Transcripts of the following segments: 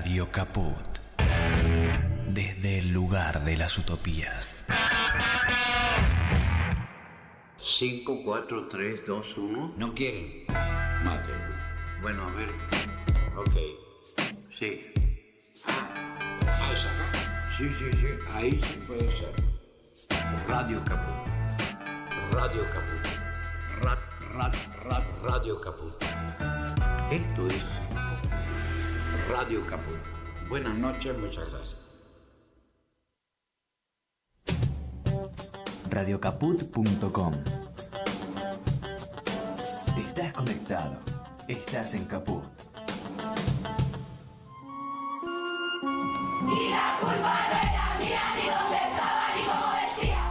Radio Caput. Desde el lugar de las utopías. 5, 4, 3, 2, 1. ¿No quieren? Mátenlo. Bueno, a ver. Ok. Sí. ¿Es acá? Sí. Ahí sí puede ser. Radio Caput. Radio Caput. Radio Caput. Esto es Radio Caput. Buenas noches, muchas gracias. Radiocaput.com. Estás conectado. Estás en Caput. Y la culpa no era mía, ni dónde estaba, ni cómo vestía.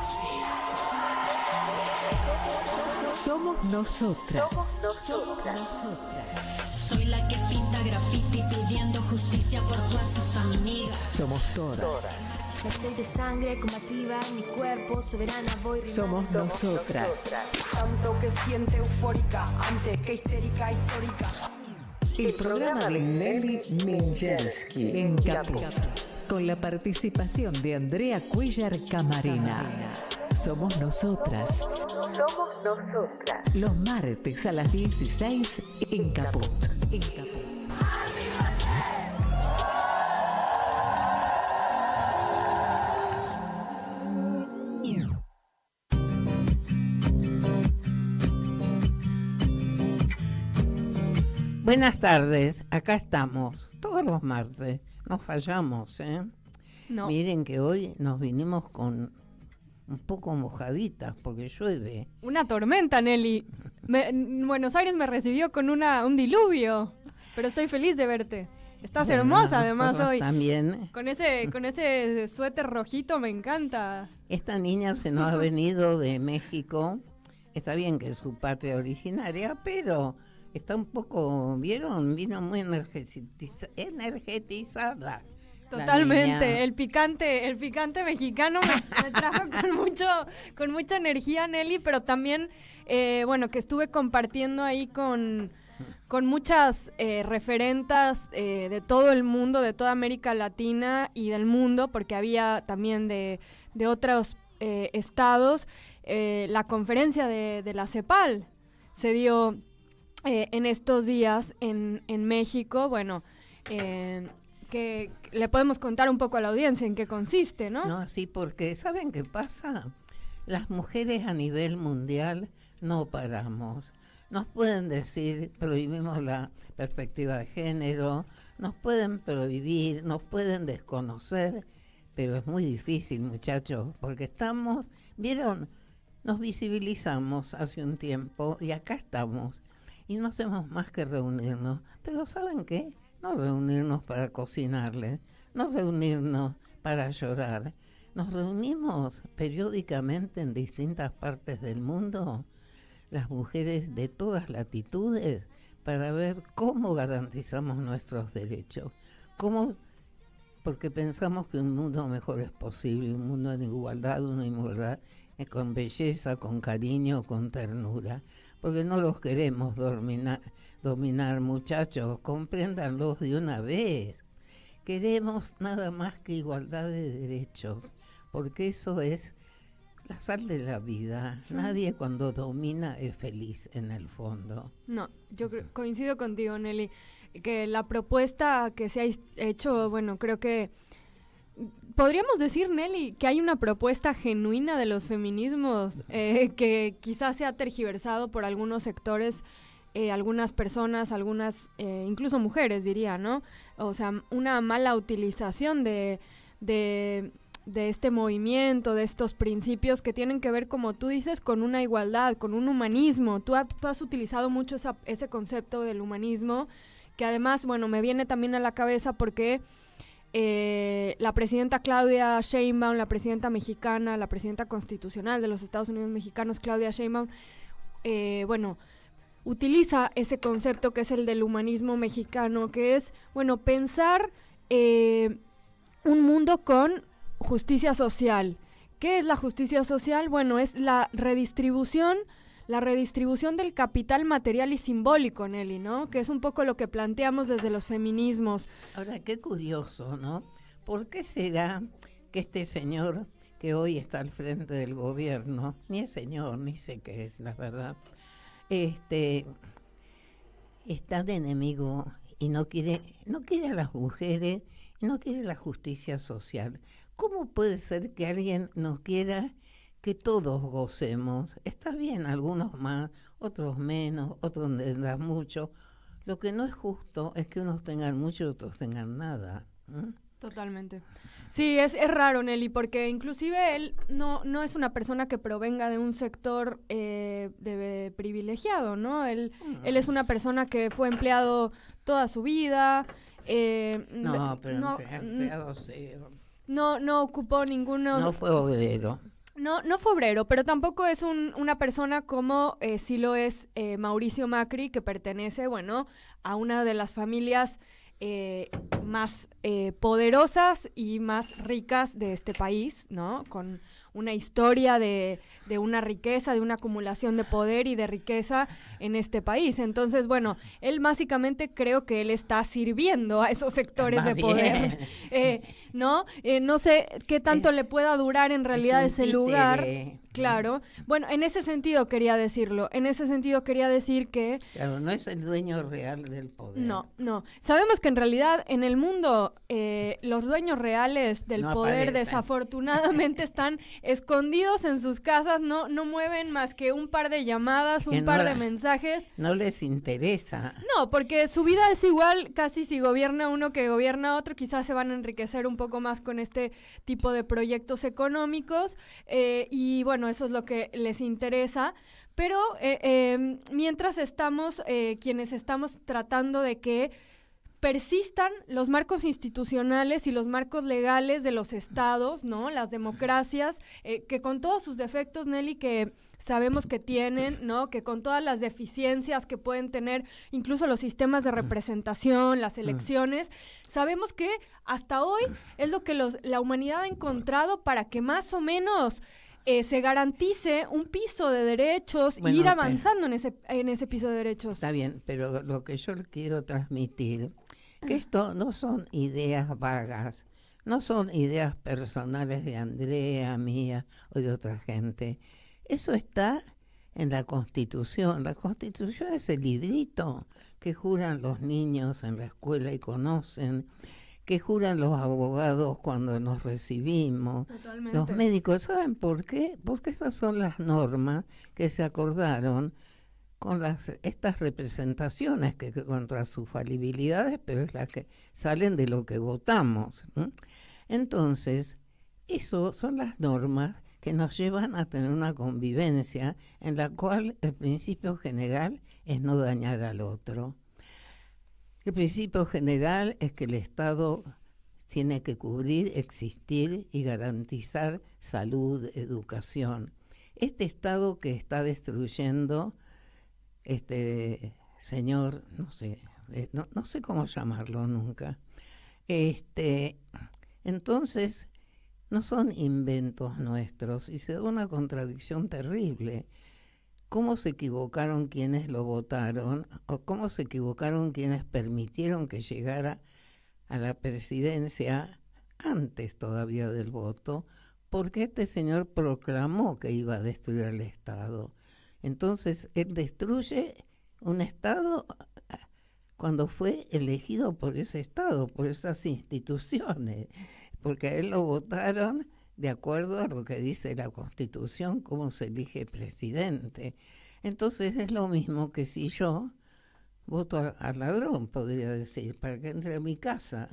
Somos nosotras. Soy la que pinta graffiti pidiendo justicia por todas sus amigas. Somos todas. Me sed de sangre combativa en mi cuerpo, soberana voy rimando. Somos nosotras. Tanto que siente eufórica, antes que histérica, histórica. El programa de Nelly Minchersky en Caput, con la participación de Andrea Cuellar Camarena. Somos nosotras. Los martes a las 16 en Caput. Buenas tardes, acá estamos, todos los martes, no fallamos, ¿eh? No. Miren que hoy nos vinimos con un poco mojaditas porque llueve. Una tormenta, Nelly. Buenos Aires me recibió con un diluvio, pero estoy feliz de verte. Estás hermosa además hoy. También. Con ese suéter rojito me encanta. Esta niña se nos ha venido de México, está bien que es su patria originaria, pero está un poco, ¿vieron? Vino muy energetizada. Totalmente, el picante mexicano me trajo con mucha energía, Nelly, pero también, que estuve compartiendo ahí con muchas referentas de todo el mundo, de toda América Latina y del mundo, porque había también de otros estados. La conferencia de la CEPAL se dio en estos días en México, que le podemos contar un poco a la audiencia en qué consiste, ¿no? No, sí, porque ¿saben qué pasa? Las mujeres a nivel mundial no paramos. Nos pueden decir, prohibimos la perspectiva de género, nos pueden prohibir, nos pueden desconocer, pero es muy difícil, muchachos, porque estamos, ¿vieron? Nos visibilizamos hace un tiempo y acá estamos. Y no hacemos más que reunirnos. Pero ¿saben qué? No reunirnos para cocinarles, no reunirnos para llorar. Nos reunimos periódicamente en distintas partes del mundo, las mujeres de todas latitudes, para ver cómo garantizamos nuestros derechos. Porque pensamos que un mundo mejor es posible, un mundo en igualdad, una igualdad con belleza, con cariño, con ternura. Porque no los queremos dominar, muchachos, compréndanlos de una vez. Queremos nada más que igualdad de derechos, porque eso es la sal de la vida. Nadie cuando domina es feliz en el fondo. No, yo coincido contigo, Nelly, que la propuesta que se ha hecho, creo que podríamos decir, Nelly, que hay una propuesta genuina de los feminismos que quizás se ha tergiversado por algunos sectores, algunas personas, algunas, incluso mujeres, diría, ¿no? O sea, una mala utilización de este movimiento, de estos principios que tienen que ver, como tú dices, con una igualdad, con un humanismo. Tú has utilizado mucho ese concepto del humanismo, que además, me viene también a la cabeza porque la presidenta Claudia Sheinbaum, la presidenta mexicana, la presidenta constitucional de los Estados Unidos mexicanos, Claudia Sheinbaum, utiliza ese concepto que es el del humanismo mexicano, que es, pensar un mundo con justicia social. ¿Qué es la justicia social? Es la redistribución, la redistribución del capital material y simbólico, Nelly, ¿no? Que es un poco lo que planteamos desde los feminismos. Ahora, qué curioso, ¿no? ¿Por qué será que este señor que hoy está al frente del gobierno, ni es señor, ni sé qué es, la verdad, está de enemigo y no quiere a las mujeres, y no quiere la justicia social? ¿Cómo puede ser que alguien no quiera que todos gocemos? Está bien, algunos más, otros menos, otros tendrán mucho. Lo que no es justo es que unos tengan mucho y otros tengan nada. Totalmente. Sí, es raro, Nelly, porque inclusive él no es una persona que provenga de un sector de privilegiado, ¿no? Él es una persona que fue empleado toda su vida. Empleado sí. No ocupó ninguno. No fue obrero. No fue obrero, pero tampoco es una persona como sí lo es Mauricio Macri, que pertenece, bueno, a una de las familias más poderosas y más ricas de este país, ¿no? Con una historia de una riqueza, de una acumulación de poder y de riqueza en este país. Entonces, bueno, él básicamente creo que él está sirviendo a esos sectores de poder, ¿no? No sé qué tanto le pueda durar en realidad ese lugar. Claro. Bueno, en ese sentido quería decirlo. En ese sentido quería decir que... Claro, no es el dueño real del poder. No. Sabemos que en realidad en el mundo los dueños reales del poder desafortunadamente están escondidos en sus casas, no mueven más que un par de llamadas, un par de mensajes. No les interesa. No, porque su vida es igual, casi si gobierna uno que gobierna otro, quizás se van a enriquecer un poco más con este tipo de proyectos económicos y bueno, eso es lo que les interesa. Pero mientras estamos, quienes estamos tratando de que persistan los marcos institucionales y los marcos legales de los estados, ¿no? Las democracias, que con todos sus defectos, Nelly, que sabemos que tienen, ¿no? Que con todas las deficiencias que pueden tener incluso los sistemas de representación, las elecciones, sabemos que hasta hoy es lo que la humanidad ha encontrado para que más o menos se garantice un piso de derechos e ir avanzando en ese piso de derechos. Está bien, pero lo que yo quiero transmitir, que esto no son ideas vagas, no son ideas personales de Andrea, mía o de otra gente. Eso está en la Constitución. La Constitución es el librito que juran los niños en la escuela y conocen, que juran los abogados cuando nos recibimos. Totalmente. Los médicos. ¿Saben por qué? Porque esas son las normas que se acordaron con estas representaciones que contra sus falibilidades, pero es las que salen de lo que votamos. Entonces, eso son las normas que nos llevan a tener una convivencia en la cual el principio general es no dañar al otro. El principio general es que el Estado tiene que cubrir, existir y garantizar salud, educación. Este Estado que está destruyendo señor, no sé cómo llamarlo nunca, entonces no son inventos nuestros y se da una contradicción terrible. ¿Cómo se equivocaron quienes lo votaron o cómo se equivocaron quienes permitieron que llegara a la presidencia antes todavía del voto? Porque este señor proclamó que iba a destruir el Estado. Entonces, él destruye un Estado cuando fue elegido por ese Estado, por esas instituciones, porque a él lo votaron de acuerdo a lo que dice la Constitución, cómo se elige presidente. Entonces es lo mismo que si yo voto al ladrón, podría decir, para que entre a mi casa.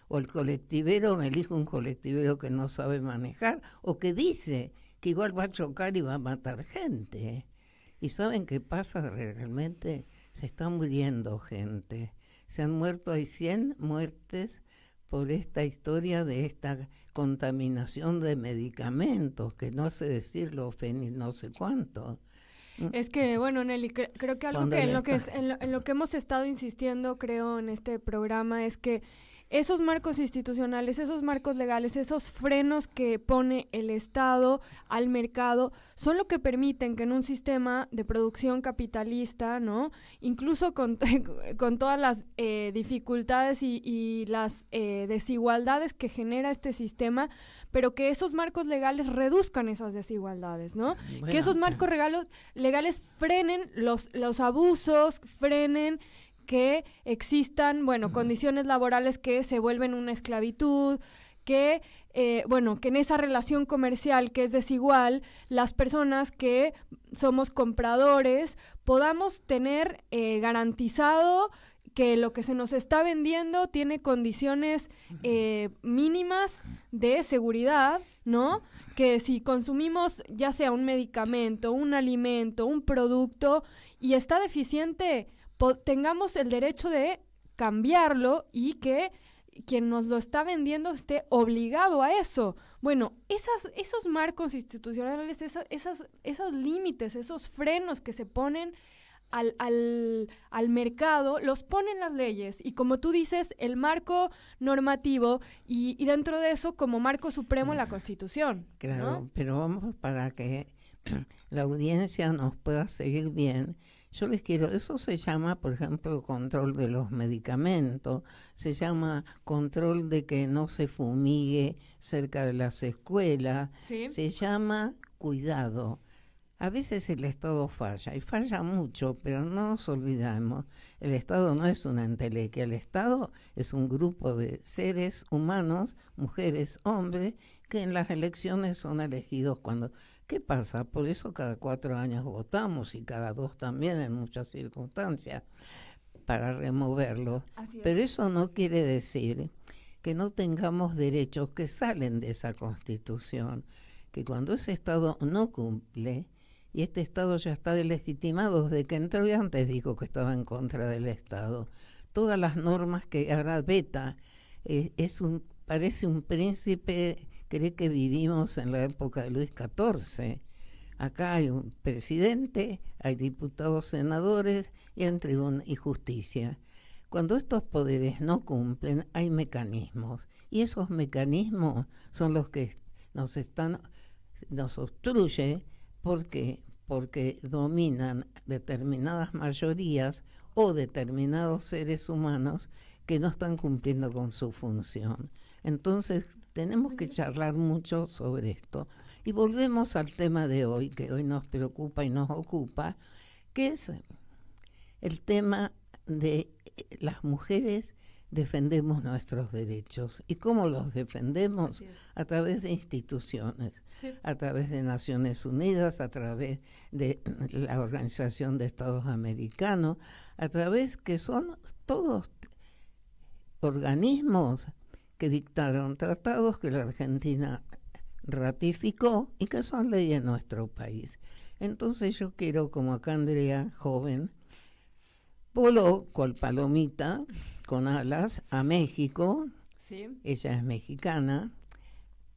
O el colectivero, me elijo un colectivero que no sabe manejar, o que dice que igual va a chocar y va a matar gente. ¿Y saben qué pasa realmente? Se está muriendo gente. Se han muerto, hay 100 muertes por esta historia de esta contaminación de medicamentos, que no sé decirlo, no sé cuánto. Es que, bueno, Nelly, creo que algo que en lo que hemos estado insistiendo, creo, en este programa es que esos marcos institucionales, esos marcos legales, esos frenos que pone el Estado al mercado, son lo que permiten que en un sistema de producción capitalista, ¿no? Incluso con todas las dificultades y las desigualdades que genera este sistema, pero que esos marcos legales reduzcan esas desigualdades, ¿no? Bueno, que esos marcos legales frenen los abusos, frenen que existan, condiciones laborales que se vuelven una esclavitud, que en esa relación comercial que es desigual, las personas que somos compradores podamos tener garantizado que lo que se nos está vendiendo tiene condiciones mínimas de seguridad, ¿no? Que si consumimos ya sea un medicamento, un alimento, un producto y está deficiente, tengamos el derecho de cambiarlo y que quien nos lo está vendiendo esté obligado a eso. Bueno, esos marcos institucionales, esos límites, esos frenos que se ponen al mercado, los ponen las leyes. Y como tú dices, el marco normativo y dentro de eso, como marco supremo, la Constitución. Claro, ¿no? pero vamos para que la audiencia nos pueda seguir bien. Yo les quiero, eso se llama, por ejemplo, control de los medicamentos, se llama control de que no se fumigue cerca de las escuelas, ¿Sí? se llama cuidado. A veces el Estado falla, y falla mucho, pero no nos olvidemos, el Estado no es una entelequia, el Estado es un grupo de seres humanos, mujeres, hombres, que en las elecciones son elegidos cuando... ¿Qué pasa? Por eso cada 4 años votamos y cada 2 también en muchas circunstancias para removerlos. Pero eso no quiere decir que no tengamos derechos que salen de esa Constitución, que cuando ese Estado no cumple, y este Estado ya está delegitimado desde que entró y antes dijo que estaba en contra del Estado, todas las normas que ahora veta, parece un príncipe. Cree que vivimos en la época de Luis XIV. Acá hay un presidente, hay diputados, senadores y hay tribunal y justicia. Cuando estos poderes no cumplen, hay mecanismos. Y esos mecanismos son los que nos obstruyen. ¿Por qué? Porque dominan determinadas mayorías o determinados seres humanos que no están cumpliendo con su función. Entonces, tenemos que charlar mucho sobre esto. Y volvemos al tema de hoy, que hoy nos preocupa y nos ocupa, que es el tema de las mujeres defendemos nuestros derechos. ¿Y cómo los defendemos? A través de instituciones, sí, a través de Naciones Unidas, a través de la Organización de Estados Americanos, a través que son todos organismos que dictaron tratados que la Argentina ratificó y que son ley en nuestro país. Entonces yo quiero, como acá Andrea, joven, voló cual palomita con alas a México. Sí. Ella es mexicana,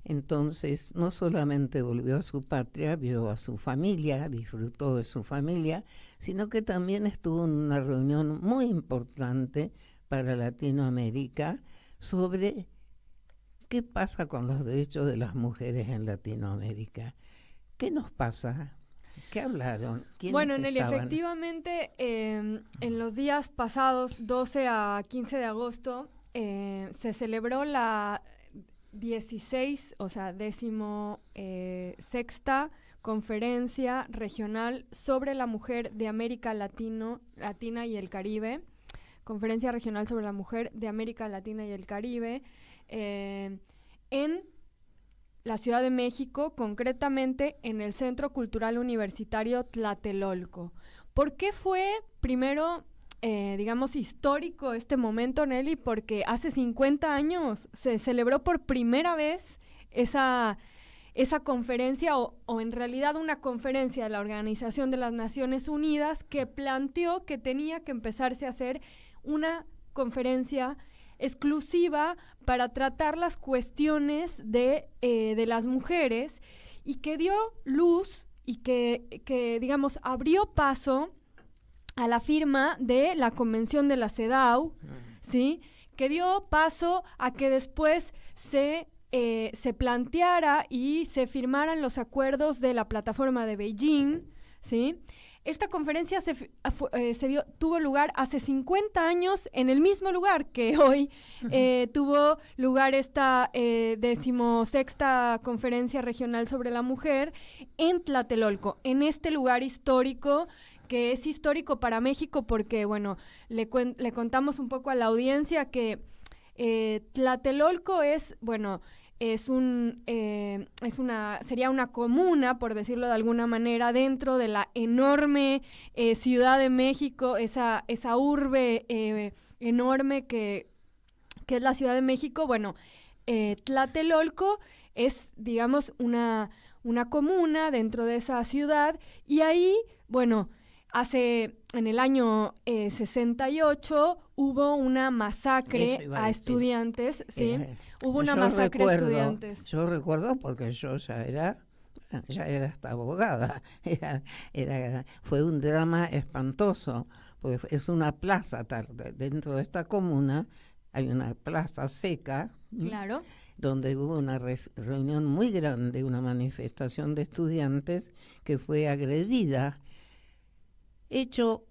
entonces no solamente volvió a su patria, vio a su familia, disfrutó de su familia, sino que también estuvo en una reunión muy importante para Latinoamérica sobre qué pasa con los derechos de las mujeres en Latinoamérica. ¿Qué nos pasa? ¿Qué hablaron? Bueno, Nelly, efectivamente, en los días pasados, 12 a 15 de agosto, se celebró la 16ª Conferencia Regional sobre la Mujer de América Latina y el Caribe. Conferencia Regional sobre la Mujer de América Latina y el Caribe, en la Ciudad de México, concretamente en el Centro Cultural Universitario Tlatelolco. ¿Por qué fue, primero, histórico este momento, Nelly? Porque hace 50 años se celebró por primera vez esa conferencia, o en realidad una conferencia de la Organización de las Naciones Unidas que planteó que tenía que empezarse a hacer una conferencia exclusiva para tratar las cuestiones de las mujeres, y que dio luz y que abrió paso a la firma de la Convención de la CEDAW, ¿sí?, que dio paso a que después se planteara y se firmaran los acuerdos de la plataforma de Beijing, ¿sí? Esta conferencia tuvo lugar hace 50 años en el mismo lugar que hoy tuvo lugar esta 16ª Conferencia Regional sobre la Mujer en Tlatelolco, en este lugar histórico que es histórico para México porque, bueno, le contamos un poco a la audiencia que Tlatelolco es, bueno, sería una comuna, por decirlo de alguna manera, dentro de la enorme Ciudad de México, esa urbe enorme que es la Ciudad de México. Bueno, Tlatelolco es, digamos, una comuna dentro de esa ciudad, y ahí, bueno, en el año 68 hubo una masacre a estudiantes, ¿sí? Hubo una masacre a estudiantes. Yo recuerdo porque yo ya era hasta abogada. Fue un drama espantoso, porque es una plaza dentro de esta comuna, hay una plaza seca. Claro. Donde hubo una reunión muy grande, una manifestación de estudiantes que fue agredida. Hecho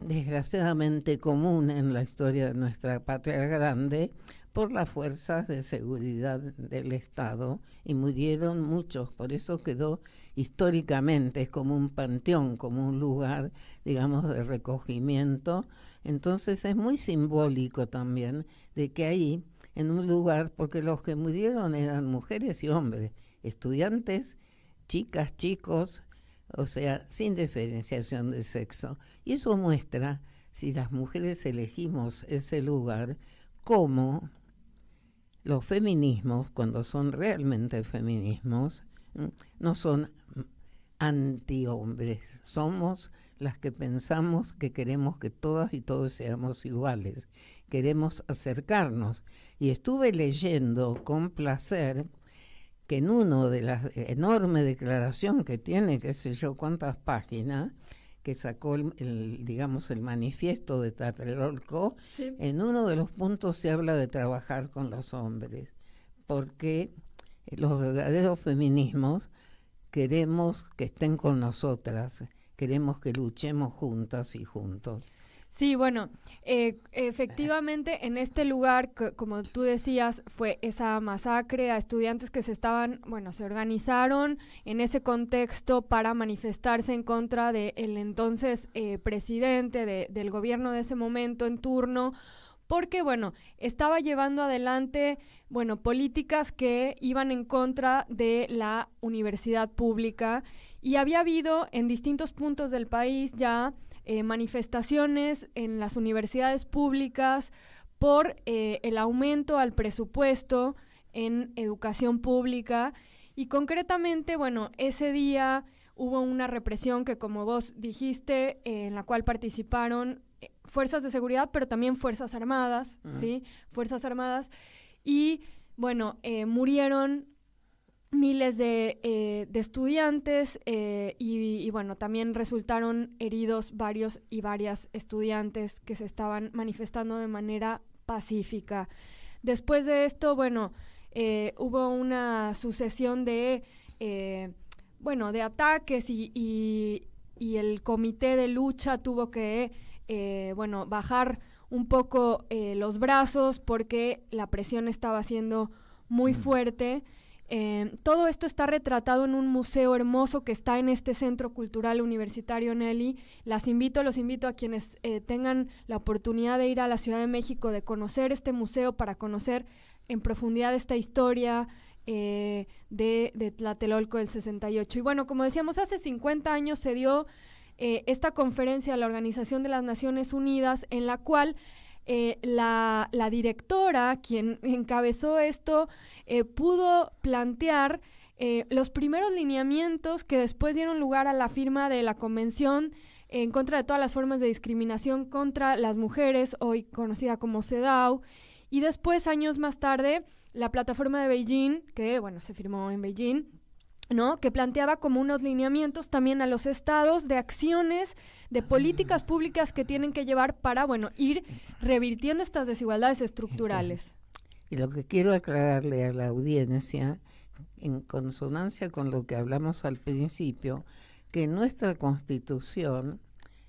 desgraciadamente común en la historia de nuestra patria grande por las fuerzas de seguridad del Estado, y murieron muchos. Por eso quedó históricamente como un panteón, como un lugar, digamos, de recogimiento. Entonces es muy simbólico también de que ahí, en un lugar, porque los que murieron eran mujeres y hombres, estudiantes, chicas, chicos, o sea, sin diferenciación de sexo. Y eso muestra, si las mujeres elegimos ese lugar, cómo los feminismos, cuando son realmente feminismos, no son antihombres. Somos las que pensamos que queremos que todas y todos seamos iguales. Queremos acercarnos. Y estuve leyendo con placer que en uno de las enorme declaración que tiene, qué sé yo cuántas páginas, que sacó digamos el manifiesto de Tlatelolco, sí. En uno de los puntos se habla de trabajar con los hombres, porque los verdaderos feminismos queremos que estén con nosotras, queremos que luchemos juntas y juntos. Sí, bueno, efectivamente en este lugar, como tú decías, fue esa masacre a estudiantes que se organizaron en ese contexto para manifestarse en contra del entonces presidente del gobierno de ese momento en turno, porque, bueno, estaba llevando adelante, políticas que iban en contra de la universidad pública, y había habido en distintos puntos del país ya manifestaciones en las universidades públicas por el aumento al presupuesto en educación pública, y concretamente, ese día hubo una represión que, como vos dijiste, en la cual participaron fuerzas de seguridad, pero también fuerzas armadas, ¿sí? Fuerzas armadas, y murieron miles de estudiantes y también resultaron heridos varios y varias estudiantes que se estaban manifestando de manera pacífica. Después de esto, hubo una sucesión de ataques y el comité de lucha tuvo que bajar un poco los brazos porque la presión estaba siendo muy fuerte. Todo esto está retratado en un museo hermoso que está en este Centro Cultural Universitario, Nelly. Los invito a quienes tengan la oportunidad de ir a la Ciudad de México, de conocer este museo para conocer en profundidad esta historia de Tlatelolco del 68. Y como decíamos, hace 50 años se dio esta conferencia de la Organización de las Naciones Unidas, en la cual la directora, quien encabezó esto, pudo plantear los primeros lineamientos que después dieron lugar a la firma de la Convención en contra de todas las formas de discriminación contra las mujeres, hoy conocida como CEDAW, y después, años más tarde, la plataforma de Beijing, que se firmó en Beijing, ¿no? Que planteaba como unos lineamientos también a los estados de acciones, de políticas públicas que tienen que llevar para, bueno, ir revirtiendo estas desigualdades estructurales. Y lo que quiero aclararle a la audiencia, en consonancia con lo que hablamos al principio, que en nuestra Constitución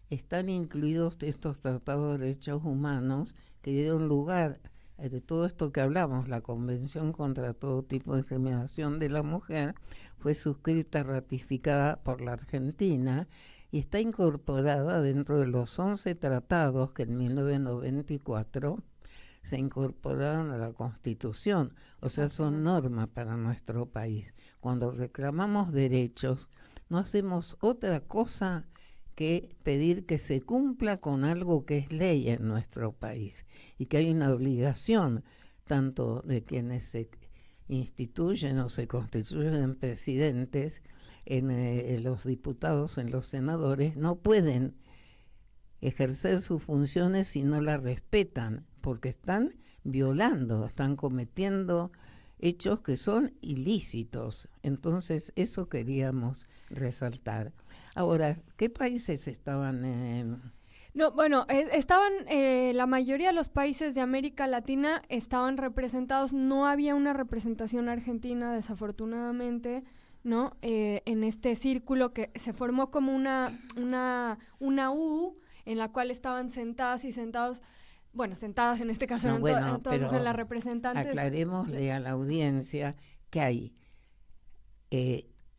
están incluidos estos tratados de derechos humanos que dieron lugar de todo esto que hablamos. La Convención contra todo tipo de discriminación de la mujer fue suscrita, ratificada por la Argentina y está incorporada dentro de los 11 tratados que en 1994 se incorporaron a la Constitución, o sea, son normas para nuestro país. Cuando reclamamos derechos, no hacemos otra cosa que pedir que se cumpla con algo que es ley en nuestro país y que hay una obligación tanto de quienes se instituyen o se constituyen en presidentes, en los diputados, en los senadores, no pueden ejercer sus funciones si no las respetan, porque están violando, están cometiendo hechos que son ilícitos. Entonces, eso queríamos resaltar. Ahora, ¿qué países estaban No, bueno, estaban, la mayoría de los países de América Latina estaban representados, no había una representación argentina, desafortunadamente, ¿no? En este círculo que se formó como una U, en la cual estaban sentadas y sentados, bueno, sentadas en este caso, No, eran todas mujeres, las representantes. Aclarémosle a la audiencia que hay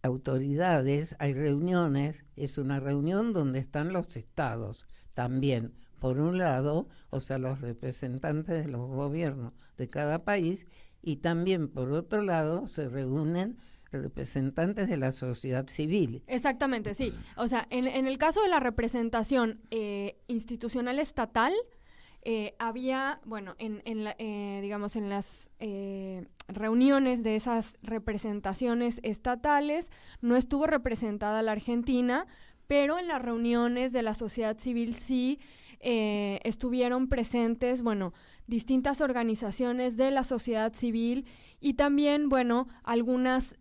autoridades, hay reuniones, es una reunión donde están los estados también, por un lado, o sea, los representantes de los gobiernos de cada país, y también por otro lado se reúnen representantes de la sociedad civil. Exactamente, sí. O sea, en el caso de la representación institucional estatal, había, bueno, digamos, en las reuniones de esas representaciones estatales no estuvo representada la Argentina, pero en las reuniones de la sociedad civil sí estuvieron presentes, bueno, distintas organizaciones de la sociedad civil y también, bueno, algunas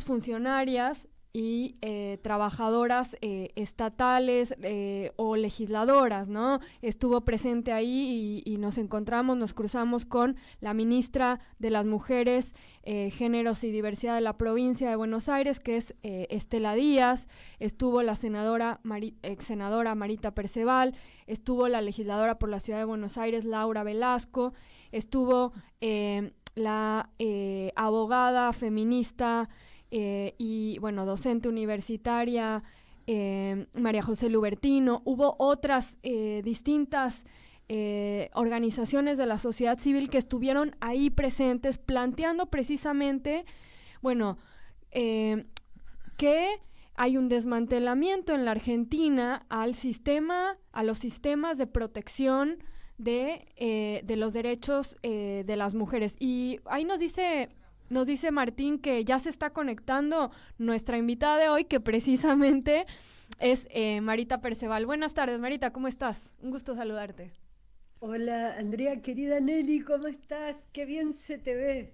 funcionarias y trabajadoras estatales o legisladoras, ¿no? Estuvo presente ahí y nos cruzamos con la ministra de las Mujeres, Géneros y Diversidad de la provincia de Buenos Aires, que es Estela Díaz, estuvo la ex senadora Marita Perceval, estuvo la legisladora por la Ciudad de Buenos Aires, Laura Velasco, estuvo la abogada feminista y, bueno, docente universitaria, María José Lubertino. Hubo otras distintas organizaciones de la sociedad civil que estuvieron ahí presentes planteando precisamente, bueno, que hay un desmantelamiento en la Argentina a los sistemas de protección de los derechos de las mujeres. Y ahí nos dice Martín que ya se está conectando nuestra invitada de hoy, que precisamente es Marita Perceval. Buenas tardes, Marita, ¿cómo estás? Un gusto saludarte. Hola, Andrea, querida Nelly, ¿cómo estás? Qué bien se te ve.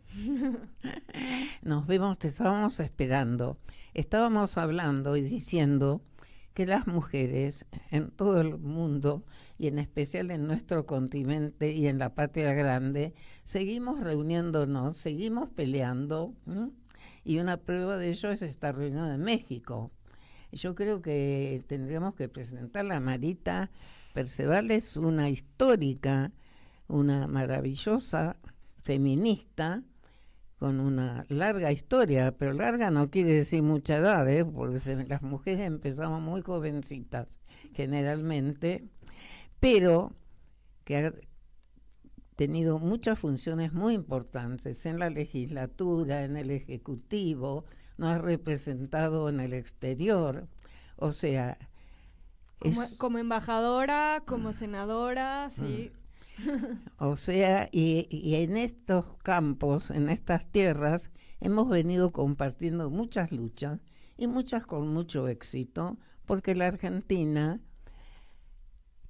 Nos vemos, te estábamos esperando. Estábamos hablando y diciendo que las mujeres en todo el mundo, y en especial en nuestro continente y en la patria grande, seguimos reuniéndonos, seguimos peleando, y una prueba de ello es esta reunión en México. Yo creo que tendríamos que presentarla a Marita Perceval. Es una histórica, una maravillosa feminista, con una larga historia, pero larga no quiere decir mucha edad, porque las mujeres empezamos muy jovencitas, generalmente, pero que ha tenido muchas funciones muy importantes en la legislatura, en el ejecutivo, nos ha representado en el exterior, o sea... Como embajadora, como senadora, sí. O sea, y en estos campos, en estas tierras, hemos venido compartiendo muchas luchas y muchas con mucho éxito, porque la Argentina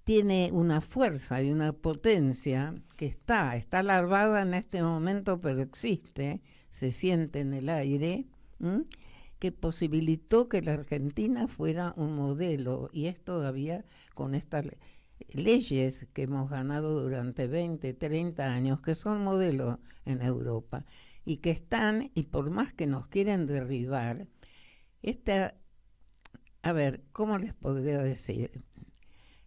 tiene una fuerza y una potencia que está larvada en este momento, pero existe, se siente en el aire, que posibilitó que la Argentina fuera un modelo, y es todavía con estas leyes que hemos ganado durante 20, 30 años, que son modelos en Europa, y que están, y por más que nos quieren derribar, a ver, ¿cómo les podría decir?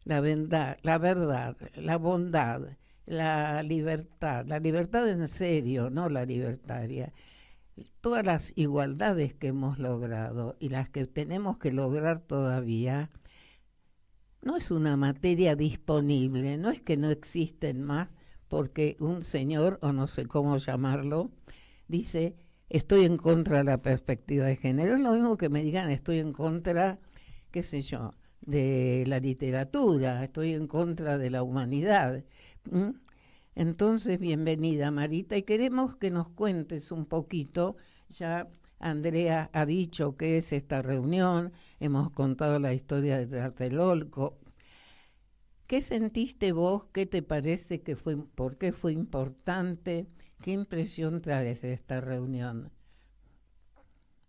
La verdad, la bondad, la libertad en serio, no la libertaria, todas las igualdades que hemos logrado y las que tenemos que lograr todavía, no es una materia disponible, no es que no existen más porque un señor, o no sé cómo llamarlo, dice, estoy en contra de la perspectiva de género. Es lo mismo que me digan, estoy en contra, qué sé yo, de la literatura, estoy en contra de la humanidad. Entonces, bienvenida, Marita, y queremos que nos cuentes un poquito. Ya Andrea ha dicho qué es esta reunión, hemos contado la historia de Tlatelolco. ¿Qué sentiste vos? ¿Qué te parece que fue? ¿Por qué fue importante? ¿Qué impresión traes de esta reunión?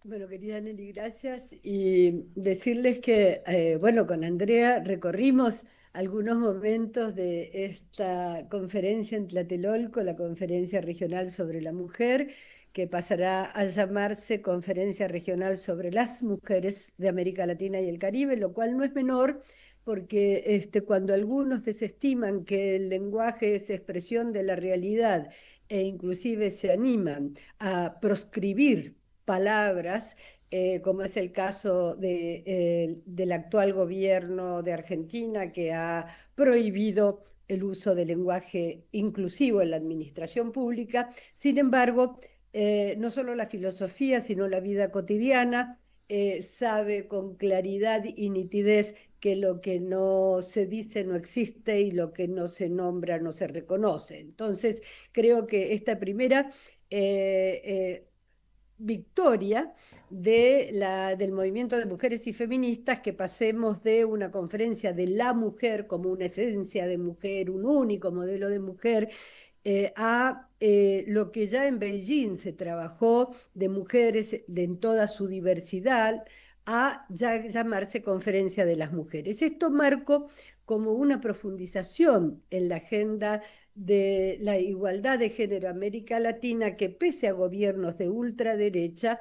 Bueno, querida Nelly, gracias. Y decirles que, bueno, con Andrea recorrimos algunos momentos de esta conferencia en Tlatelolco, la Conferencia Regional sobre la Mujer, que pasará a llamarse Conferencia Regional sobre las Mujeres de América Latina y el Caribe, lo cual no es menor, porque cuando algunos desestiman que el lenguaje es expresión de la realidad e inclusive se animan a proscribir palabras, como es el caso del actual gobierno de Argentina, que ha prohibido el uso del lenguaje inclusivo en la administración pública. Sin embargo, no solo la filosofía, sino la vida cotidiana sabe con claridad y nitidez que lo que no se dice no existe y lo que no se nombra no se reconoce. Entonces, creo que esta primera victoria del movimiento de mujeres y feministas, que pasemos de una conferencia de la mujer como una esencia de mujer, un único modelo de mujer, a lo que ya en Beijing se trabajó de mujeres en toda su diversidad, a ya llamarse Conferencia de las Mujeres. Esto marcó como una profundización en la agenda de la igualdad de género en América Latina, que pese a gobiernos de ultraderecha,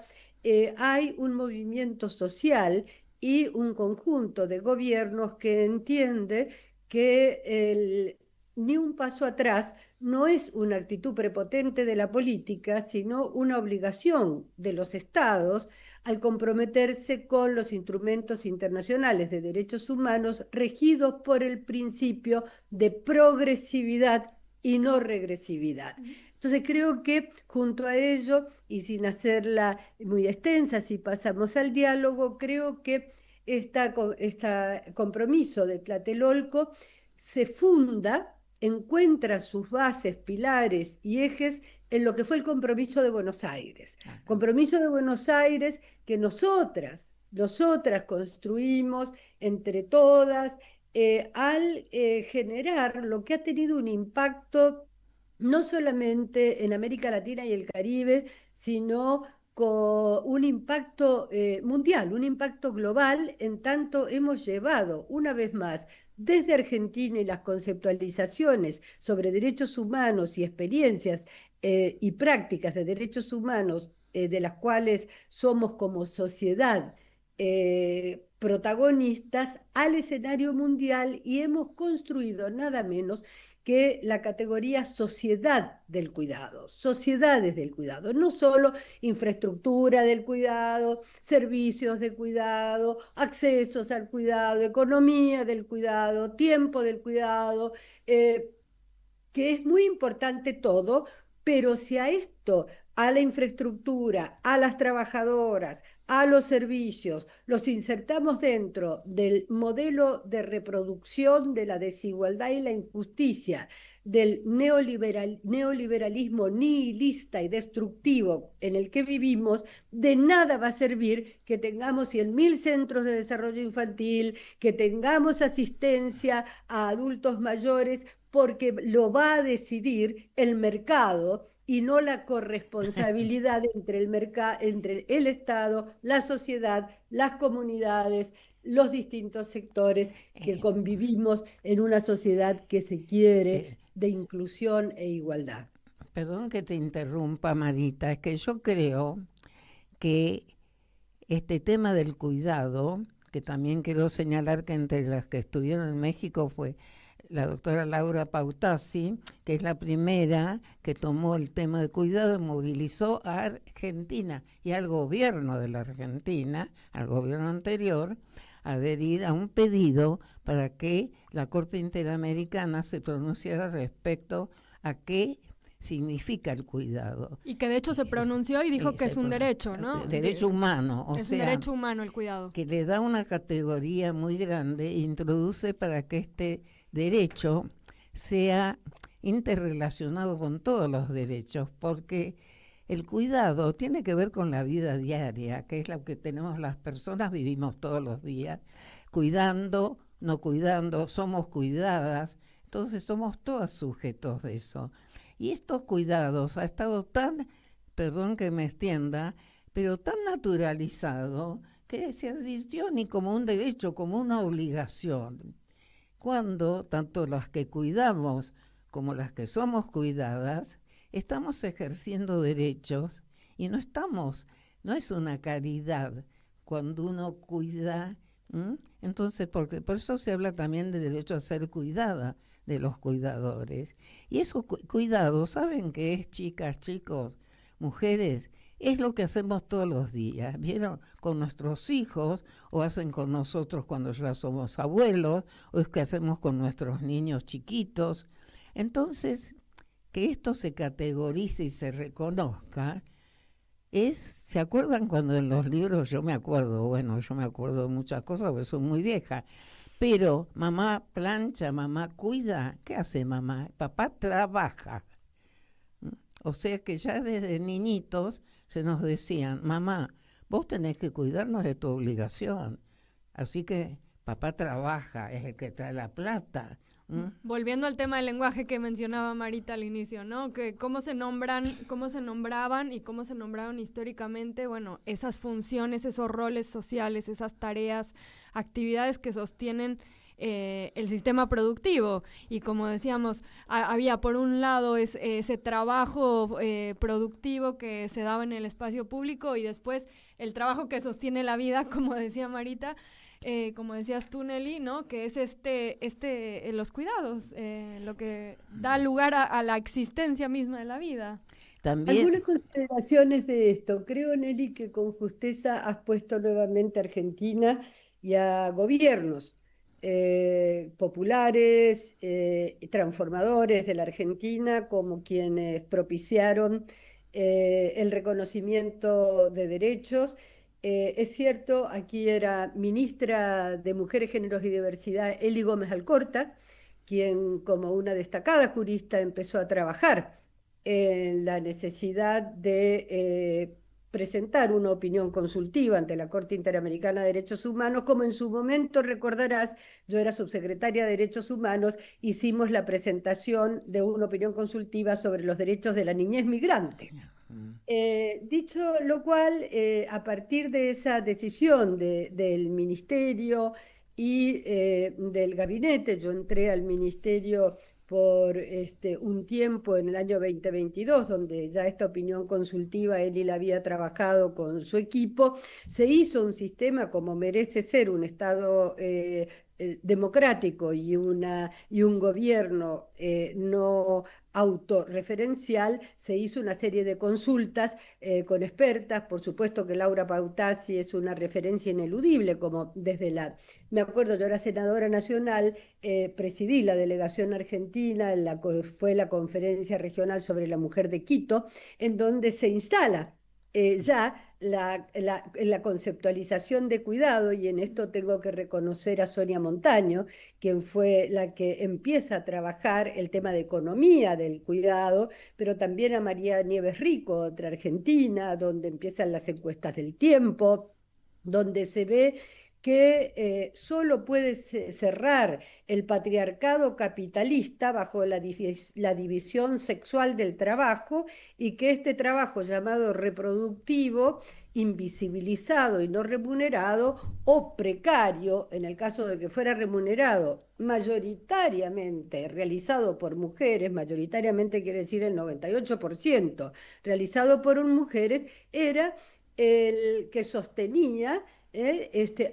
hay un movimiento social y un conjunto de gobiernos que entiende que ni un paso atrás no es una actitud prepotente de la política, sino una obligación de los estados al comprometerse con los instrumentos internacionales de derechos humanos regidos por el principio de progresividad y no regresividad. Entonces creo que junto a ello, y sin hacerla muy extensa, si pasamos al diálogo, creo que este compromiso de Tlatelolco se funda, encuentra sus bases, pilares y ejes en lo que fue el compromiso de Buenos Aires. Compromiso de Buenos Aires que nosotras construimos entre todas, al generar lo que ha tenido un impacto no solamente en América Latina y el Caribe, sino con un impacto mundial, un impacto global, en tanto hemos llevado una vez más desde Argentina y las conceptualizaciones sobre derechos humanos y experiencias y prácticas de derechos humanos de las cuales somos como sociedad protagonistas al escenario mundial, y hemos construido nada menos que la categoría sociedad del cuidado, sociedades del cuidado, no solo infraestructura del cuidado, servicios de cuidado, accesos al cuidado, economía del cuidado, tiempo del cuidado, que es muy importante todo, pero si a esto, a la infraestructura, a las trabajadoras, a los servicios, los insertamos dentro del modelo de reproducción de la desigualdad y la injusticia, del neoliberalismo nihilista y destructivo en el que vivimos, de nada va a servir que tengamos 100.000 centros de desarrollo infantil, que tengamos asistencia a adultos mayores, porque lo va a decidir el mercado y no la corresponsabilidad entre entre el Estado, la sociedad, las comunidades, los distintos sectores que convivimos en una sociedad que se quiere de inclusión e igualdad. Perdón que te interrumpa, Marita, es que yo creo que este tema del cuidado, que también quiero señalar que entre las que estuvieron en México fue la doctora Laura Pautasi, que es la primera que tomó el tema de cuidado y movilizó a Argentina y al gobierno de la Argentina, al gobierno anterior, a adherir a un pedido para que la Corte Interamericana se pronunciara respecto a qué significa el cuidado. Y que de hecho se pronunció y dijo que es un derecho, ¿no? Derecho humano. Es un derecho humano el cuidado. Que le da una categoría muy grande e introduce para que este derecho sea interrelacionado con todos los derechos, porque el cuidado tiene que ver con la vida diaria, que es lo que tenemos las personas, vivimos todos los días, cuidando, no cuidando, somos cuidadas, entonces somos todos sujetos de eso. Y estos cuidados ha estado tan, perdón que me extienda, pero tan naturalizado que se advirtió ni como un derecho, como una obligación. Cuando tanto las que cuidamos como las que somos cuidadas, estamos ejerciendo derechos y no es una caridad cuando uno cuida. Entonces, por eso se habla también de derecho a ser cuidada de los cuidadores. Y esos cuidados, ¿saben qué es, chicas, chicos, mujeres? Es lo que hacemos todos los días, ¿vieron? Con nuestros hijos, o hacen con nosotros cuando ya somos abuelos, o es que hacemos con nuestros niños chiquitos. Entonces, que esto se categorice y se reconozca, ¿se acuerdan cuando en los libros, yo me acuerdo de muchas cosas porque soy muy vieja, pero mamá plancha, mamá cuida, ¿qué hace mamá? Papá trabaja. O sea que ya desde niñitos se nos decían, mamá, vos tenés que cuidarnos de tu obligación. Así que papá trabaja, es el que trae la plata. Volviendo al tema del lenguaje que mencionaba Marita al inicio, ¿no? Que cómo se nombraban y cómo se nombraron históricamente, bueno, esas funciones, esos roles sociales, esas tareas, actividades que sostienen el sistema productivo. Y como decíamos, había por un lado ese trabajo productivo que se daba en el espacio público y después el trabajo que sostiene la vida, como decía Marita, como decías tú, Nelly, ¿no? Que es los cuidados, lo que da lugar a la existencia misma de la vida. También. Algunas consideraciones de esto. Creo, Nelly, que con justeza has puesto nuevamente a Argentina y a gobiernos populares, transformadores de la Argentina, como quienes propiciaron el reconocimiento de derechos. Es cierto, aquí era ministra de Mujeres, Géneros y Diversidad Eli Gómez Alcorta, quien como una destacada jurista empezó a trabajar en la necesidad de presentar una opinión consultiva ante la Corte Interamericana de Derechos Humanos, como en su momento recordarás, yo era subsecretaria de Derechos Humanos, hicimos la presentación de una opinión consultiva sobre los derechos de la niñez migrante. Dicho lo cual, a partir de esa decisión del ministerio y del gabinete, yo entré al ministerio por un tiempo en el año 2022, donde ya esta opinión consultiva Eli la había trabajado con su equipo, se hizo un sistema como merece ser un Estado democrático y un gobierno no autorreferencial. Se hizo una serie de consultas con expertas, por supuesto que Laura Pautasi es una referencia ineludible, como me acuerdo, yo era senadora nacional, presidí la delegación argentina, fue la conferencia regional sobre la mujer de Quito, en donde se instala ya la conceptualización de cuidado, y en esto tengo que reconocer a Sonia Montaño, quien fue la que empieza a trabajar el tema de economía del cuidado, pero también a María Nieves Rico, otra argentina, donde empiezan las encuestas del tiempo, donde se ve que solo puede cerrar el patriarcado capitalista bajo la división sexual del trabajo, y que este trabajo llamado reproductivo, invisibilizado y no remunerado, o precario, en el caso de que fuera remunerado, mayoritariamente realizado por mujeres, mayoritariamente quiere decir el 98%, realizado por mujeres, era el que sostenía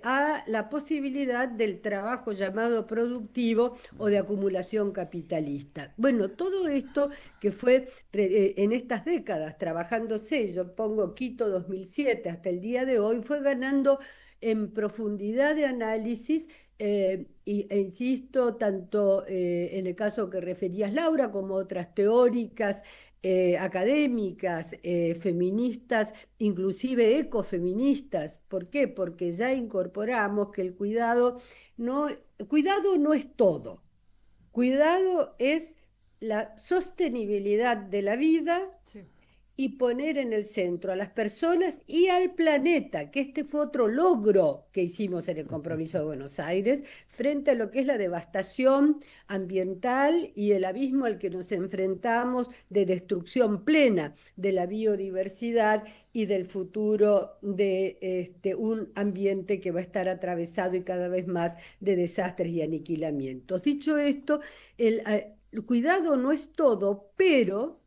a la posibilidad del trabajo llamado productivo o de acumulación capitalista. Bueno, todo esto que fue en estas décadas trabajándose, yo pongo Quito 2007 hasta el día de hoy, fue ganando en profundidad de análisis, insisto, tanto en el caso que referías, Laura, como otras teóricas, académicas, feministas, inclusive ecofeministas. ¿Por qué? Porque ya incorporamos que el cuidado no es todo. Cuidado es la sostenibilidad de la vida, Sí. y poner en el centro a las personas y al planeta, que este fue otro logro que hicimos en el Compromiso de Buenos Aires, frente a lo que es la devastación ambiental y el abismo al que nos enfrentamos de destrucción plena de la biodiversidad y del futuro de un ambiente que va a estar atravesado y cada vez más de desastres y aniquilamientos. Dicho esto, el cuidado no es todo, pero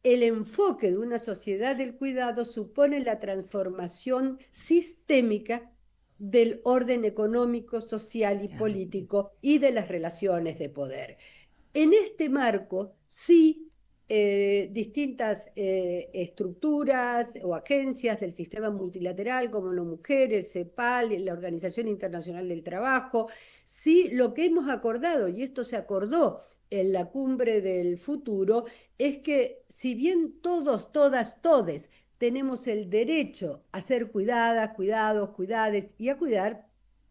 el enfoque de una sociedad del cuidado supone la transformación sistémica del orden económico, social y político y de las relaciones de poder. En este marco, sí, distintas estructuras o agencias del sistema multilateral, como ONU Mujeres, CEPAL, la Organización Internacional del Trabajo, sí, lo que hemos acordado, y esto se acordó en la Cumbre del Futuro, es que si bien todos, todas, todes tenemos el derecho a ser cuidadas, cuidados, cuidades y a cuidar,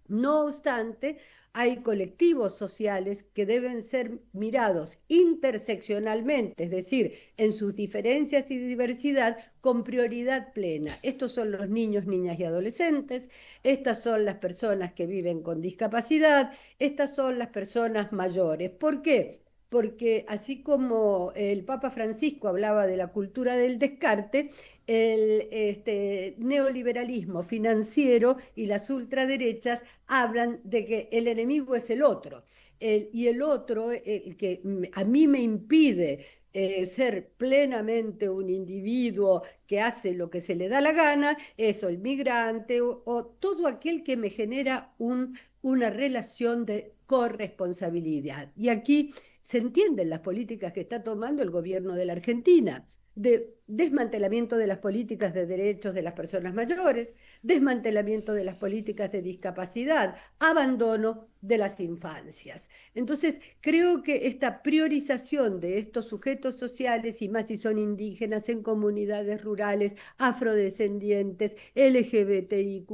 no obstante, hay colectivos sociales que deben ser mirados interseccionalmente, es decir, en sus diferencias y diversidad, con prioridad plena. Estos son los niños, niñas y adolescentes, estas son las personas que viven con discapacidad, estas son las personas mayores. ¿Por qué? Porque así como el Papa Francisco hablaba de la cultura del descarte, el neoliberalismo financiero y las ultraderechas hablan de que el enemigo es el otro. Y el otro, el que a mí me impide ser plenamente un individuo que hace lo que se le da la gana, es o el migrante o todo aquel que me genera una relación de corresponsabilidad. Y aquí se entienden las políticas que está tomando el gobierno de la Argentina, de desmantelamiento de las políticas de derechos de las personas mayores, desmantelamiento de las políticas de discapacidad, abandono de las infancias. Entonces, creo que esta priorización de estos sujetos sociales, y más si son indígenas, en comunidades rurales, afrodescendientes, LGBTIQ+,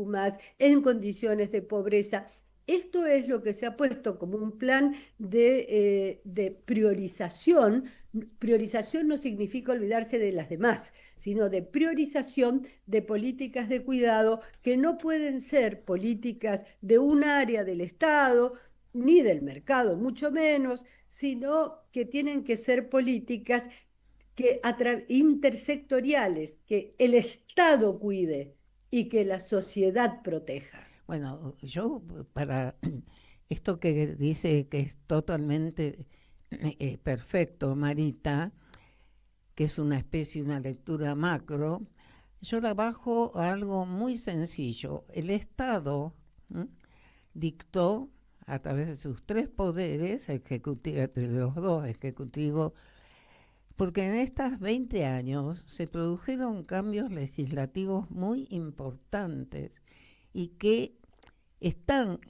en condiciones de pobreza, esto es lo que se ha puesto como un plan de priorización. Priorización no significa olvidarse de las demás, sino de priorización de políticas de cuidado que no pueden ser políticas de un área del Estado, ni del mercado, mucho menos, sino que tienen que ser políticas que intersectoriales, que el Estado cuide y que la sociedad proteja. Bueno, yo para esto que dice que es totalmente perfecto, Marita, que es una especie, una lectura macro, yo la bajo a algo muy sencillo. El Estado dictó a través de sus tres poderes, de los dos ejecutivos, porque en estos 20 años se produjeron cambios legislativos muy importantes y que están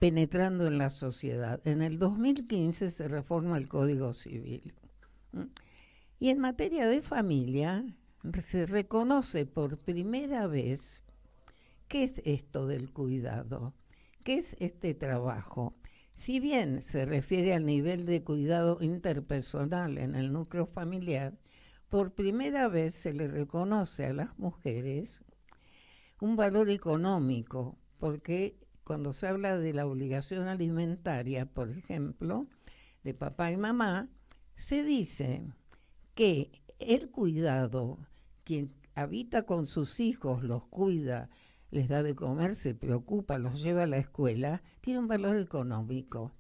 penetrando en la sociedad. En el 2015 se reforma el Código Civil. Y en materia de familia se reconoce por primera vez qué es esto del cuidado, qué es este trabajo. Si bien se refiere al nivel de cuidado interpersonal en el núcleo familiar, por primera vez se le reconoce a las mujeres un valor económico porque cuando se habla de la obligación alimentaria, por ejemplo, de papá y mamá, se dice que el cuidado, quien habita con sus hijos, los cuida, les da de comer, se preocupa, los lleva a la escuela, tiene un valor económico.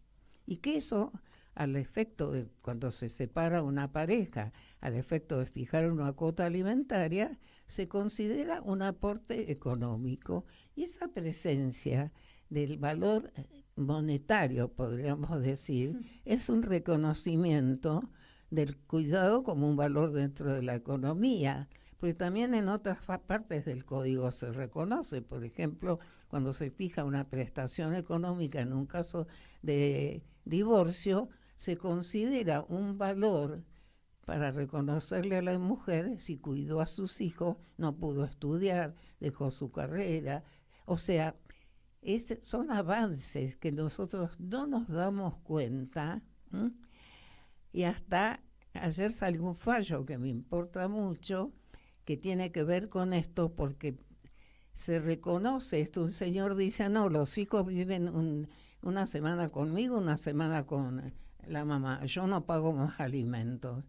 Y que eso, al efecto de cuando se separa una pareja, al efecto de fijar una cuota alimentaria, se considera un aporte económico. Y esa presencia del valor monetario, podríamos decir, es un reconocimiento del cuidado como un valor dentro de la economía, porque también en otras partes del código se reconoce, por ejemplo, cuando se fija una prestación económica en un caso de divorcio, se considera un valor para reconocerle a la mujer si cuidó a sus hijos, no pudo estudiar, dejó su carrera. O sea, son avances que nosotros no nos damos cuenta. Y hasta ayer salió un fallo que me importa mucho, que tiene que ver con esto, porque se reconoce esto. Un señor dice, no, los hijos viven una semana conmigo, una semana con la mamá, yo no pago más alimentos.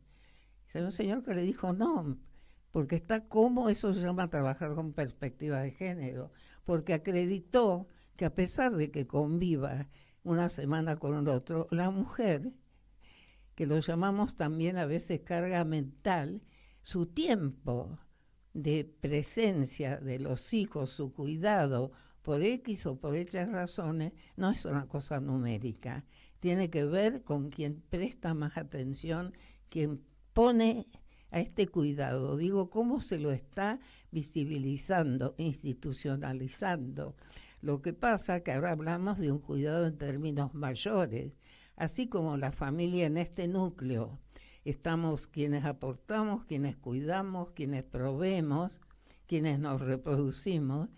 Hay un señor que le dijo, no, porque está como eso se llama trabajar con perspectiva de género, porque acreditó que a pesar de que conviva una semana con el otro, la mujer, que lo llamamos también a veces carga mental, su tiempo de presencia de los hijos, su cuidado por X o por X razones, no es una cosa numérica. Tiene que ver con quien presta más atención, quien pone a este cuidado. Digo, cómo se lo está visibilizando, institucionalizando. Lo que pasa que ahora hablamos de un cuidado en términos mayores, así como la familia en este núcleo. Estamos quienes aportamos, quienes cuidamos, quienes proveemos, quienes nos reproducimos.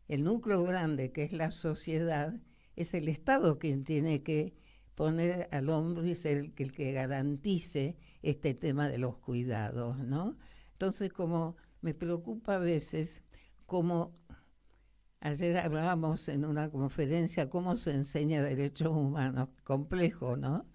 El núcleo grande, que es la sociedad, es el Estado quien tiene que poner al hombro y ser el que garantice este tema de los cuidados, ¿no? Entonces, como me preocupa a veces, como ayer hablábamos en una conferencia, cómo se enseña derechos humanos, complejo, ¿no?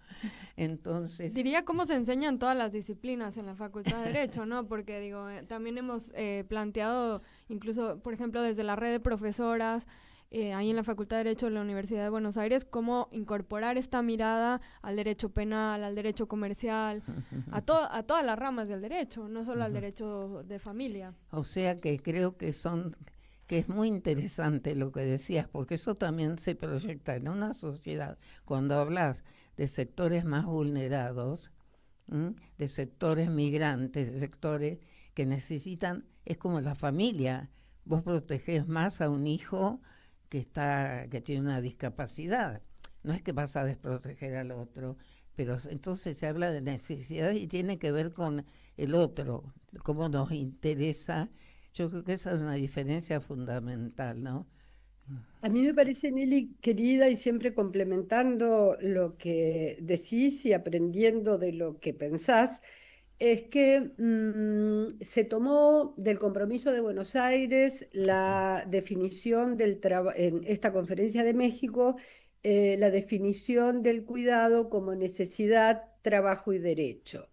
Entonces, diría cómo se enseñan todas las disciplinas en la Facultad de Derecho, ¿no? Porque digo, también hemos planteado, incluso, por ejemplo, desde la red de profesoras, ahí en la Facultad de Derecho de la Universidad de Buenos Aires, cómo incorporar esta mirada al derecho penal, al derecho comercial, a todas las ramas del derecho, no solo al derecho de familia. O sea que creo que es muy interesante lo que decías, porque eso también se proyecta en una sociedad. Cuando hablas de sectores más vulnerados, de sectores migrantes, de sectores que necesitan, es como la familia. Vos protegés más a un hijo que tiene una discapacidad. No es que vas a desproteger al otro, pero entonces se habla de necesidad y tiene que ver con el otro, cómo nos interesa. Yo creo que esa es una diferencia fundamental, ¿no? A mí me parece, Nelly, querida, y siempre complementando lo que decís y aprendiendo de lo que pensás, es que se tomó del Compromiso de Buenos Aires la definición en esta conferencia de México, la definición del cuidado como necesidad, trabajo y derecho.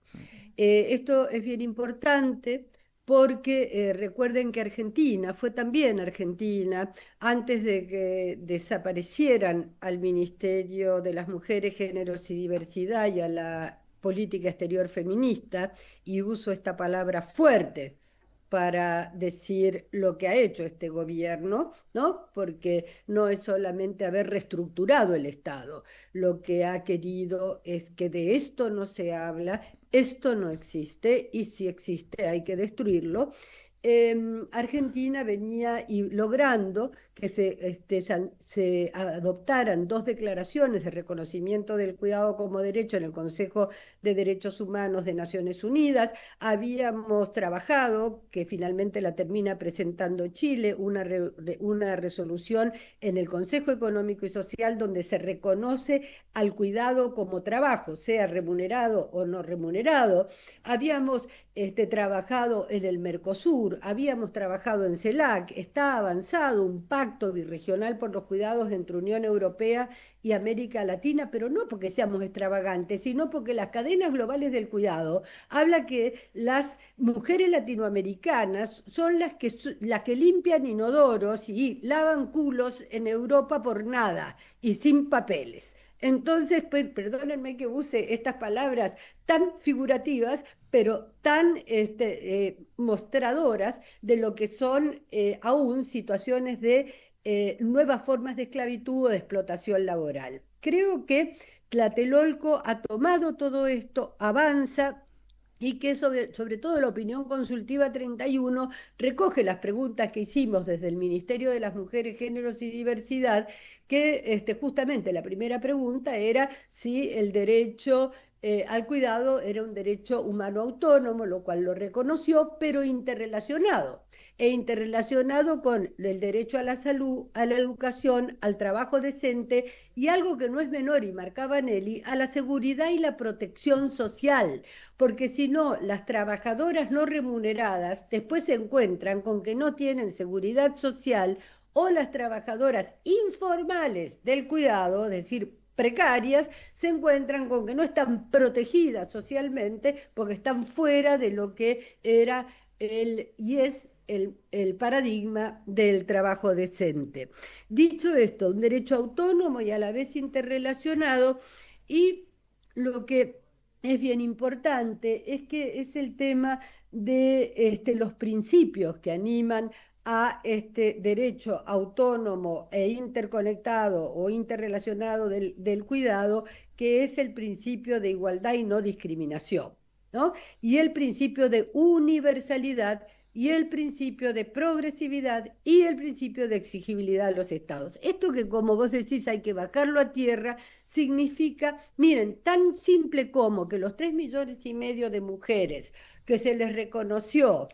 Esto es bien importante porque recuerden que Argentina, fue también Argentina, antes de que desaparecieran al Ministerio de las Mujeres, Géneros y Diversidad y a la política exterior feminista, y uso esta palabra fuerte para decir lo que ha hecho este gobierno, ¿no? Porque no es solamente haber reestructurado el Estado, lo que ha querido es que de esto no se habla, esto no existe, y si existe hay que destruirlo. Argentina venía logrando que se adoptaran 2 declaraciones de reconocimiento del cuidado como derecho en el Consejo de Derechos Humanos de Naciones Unidas. Habíamos trabajado, que finalmente la termina presentando Chile, una resolución en el Consejo Económico y Social donde se reconoce al cuidado como trabajo, sea remunerado o no remunerado. Habíamos trabajado en el Mercosur, Sur, habíamos trabajado en CELAC, está avanzado un pacto birregional por los cuidados entre Unión Europea y América Latina, pero no porque seamos extravagantes, sino porque las cadenas globales del cuidado habla que las mujeres latinoamericanas son las que limpian inodoros y lavan culos en Europa por nada y sin papeles. Entonces, perdónenme que use estas palabras tan figurativas, pero tan mostradoras de lo que son aún situaciones de nuevas formas de esclavitud o de explotación laboral. Creo que Tlatelolco ha tomado todo esto, avanza, y que sobre todo la opinión consultiva 31 recoge las preguntas que hicimos desde el Ministerio de las Mujeres, Géneros y Diversidad, que justamente la primera pregunta era si el derecho al cuidado era un derecho humano autónomo, lo cual lo reconoció, pero interrelacionado con el derecho a la salud, a la educación, al trabajo decente y algo que no es menor, y marcaba Nelly, a la seguridad y la protección social, porque si no, las trabajadoras no remuneradas después se encuentran con que no tienen seguridad social, o las trabajadoras informales del cuidado, es decir, precarias, se encuentran con que no están protegidas socialmente porque están fuera de lo que era y es el paradigma del trabajo decente. Dicho esto, un derecho autónomo y a la vez interrelacionado, y lo que es bien importante es que es el tema de los principios que animan a este derecho autónomo e interconectado o interrelacionado del cuidado, que es el principio de igualdad y no discriminación, ¿no? Y el principio de universalidad y el principio de progresividad y el principio de exigibilidad de los estados. Esto que, como vos decís, hay que bajarlo a tierra, significa, miren, tan simple como que los 3,5 millones de mujeres que se les reconoció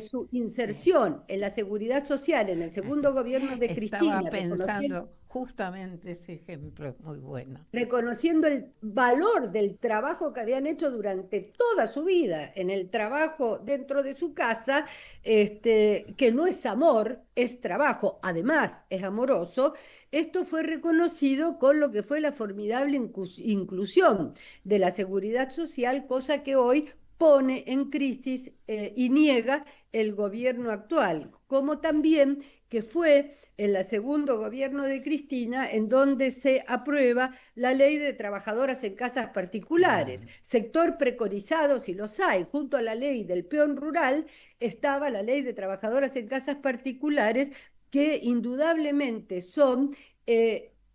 su inserción en la seguridad social en el segundo gobierno de Cristina. Estaba pensando, justamente ese ejemplo es muy bueno. Reconociendo el valor del trabajo que habían hecho durante toda su vida en el trabajo dentro de su casa, que no es amor, es trabajo, además es amoroso. Esto fue reconocido con lo que fue la formidable inclusión de la seguridad social, cosa que hoy pone en crisis y niega el gobierno actual, como también que fue en el segundo gobierno de Cristina en donde se aprueba la ley de trabajadoras en casas particulares, sector precarizado si los hay. Junto a la ley del peón rural estaba la ley de trabajadoras en casas particulares, que indudablemente son